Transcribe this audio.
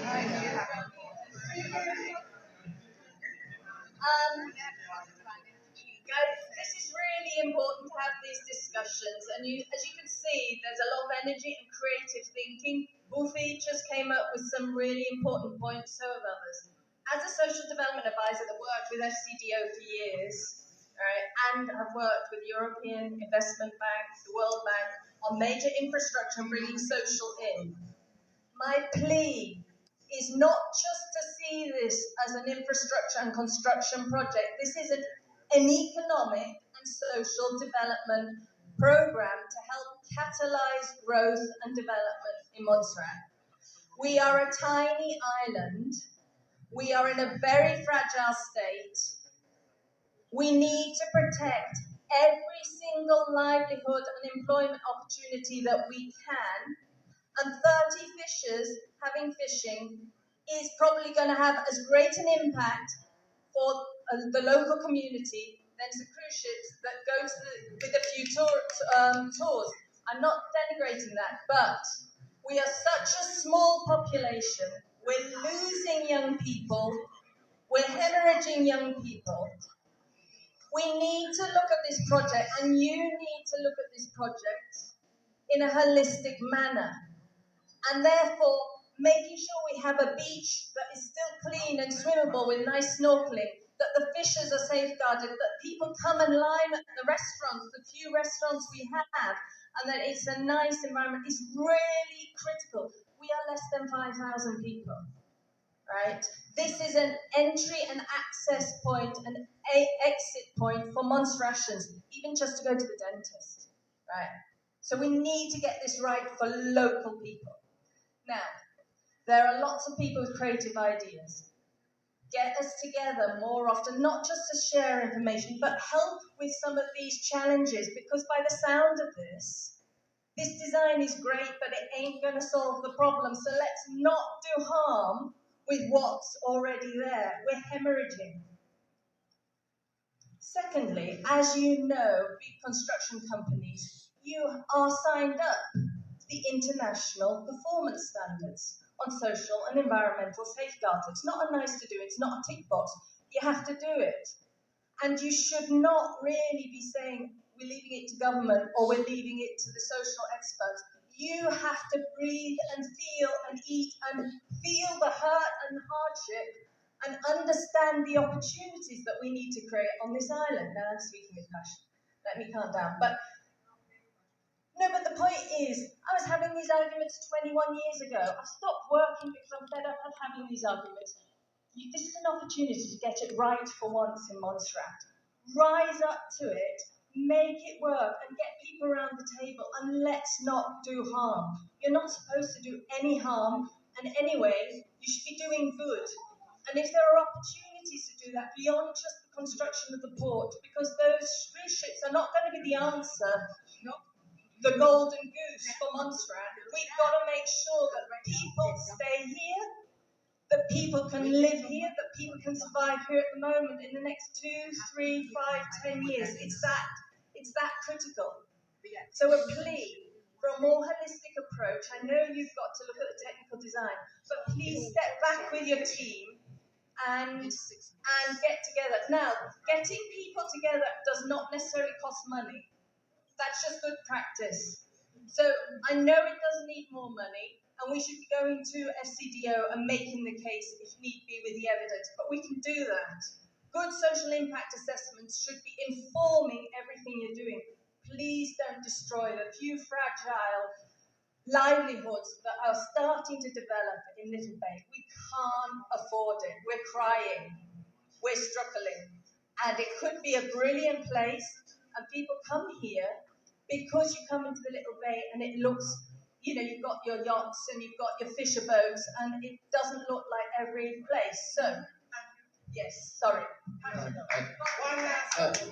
Guys, this is really important to have these discussions, and as you can see, there's a lot of energy and creative thinking. Buffy just came up with some really important points, so have others. As a social development advisor that worked with FCDO for years, right, and I've worked with European Investment Bank, the World Bank, on major infrastructure and bringing social in, my plea is not just to see this as an infrastructure and construction project. This is an economic and social development program to help catalyze growth and development in Montserrat. We are a tiny island. We are in a very fragile state. We need to protect every single livelihood and employment opportunity that we can. And 30 fishers having fishing is probably going to have as great an impact for the local community than the cruise ships that go with a few tours. I'm not denigrating that, but we are such a small population. We're losing young people. We're hemorrhaging young people. We need to look at this project, and you need to look at this project in a holistic manner. And therefore, making sure we have a beach that is still clean and swimmable with nice snorkeling, that the fishers are safeguarded, that people come and line at the restaurants, the few restaurants we have, and that it's a nice environment is really critical. We are less than 5,000 people, right? This is an entry and access point, an exit point for Montserratians, even just to go to the dentist, right? So we need to get this right for local people. Now, there are lots of people with creative ideas. Get us together more often, not just to share information, but help with some of these challenges, because by the sound of this design is great, but it ain't going to solve the problem. So let's not do harm with what's already there. We're hemorrhaging. Secondly, as you know, big construction companies, you are signed up to the international performance standards on social and environmental safeguards. It's not a nice to do, it's not a tick box. You have to do it. And you should not really be saying, we're leaving it to government or we're leaving it to the social experts. You have to breathe and feel and eat and feel the hurt and hardship and understand the opportunities that we need to create on this island. Now I'm speaking with passion. Let me calm down. But the point is, I was having these arguments 21 years ago. I stopped working because I'm fed up of having these arguments. This is an opportunity to get it right for once in Montserrat. Rise up to it, make it work, and get people around the table, and let's not do harm. You're not supposed to do any harm, and anyway, you should be doing good. And if there are opportunities to do that beyond just the construction of the port, because those cruise ships are not going to be the answer, the golden goose for Montserrat. We've got to make sure that people stay here, that people can live here, that people can survive here at the moment in the next 2, 3, 5, 10 years. It's that critical. So a plea for a more holistic approach. I know you've got to look at the technical design, but please step back with your team and get together. Now, getting people together does not necessarily cost money. That's just good practice. So I know it does need more money, and we should be going to FCDO and making the case, if need be, with the evidence. But we can do that. Good social impact assessments should be informing everything you're doing. Please don't destroy the few fragile livelihoods that are starting to develop in Little Bay. We can't afford it. We're crying. We're struggling. And it could be a brilliant place, and people come here because you come into the Little Bay and it looks, you've got your yachts and you've got your fisher boats, and it doesn't look like every place. So, yes, sorry. One last.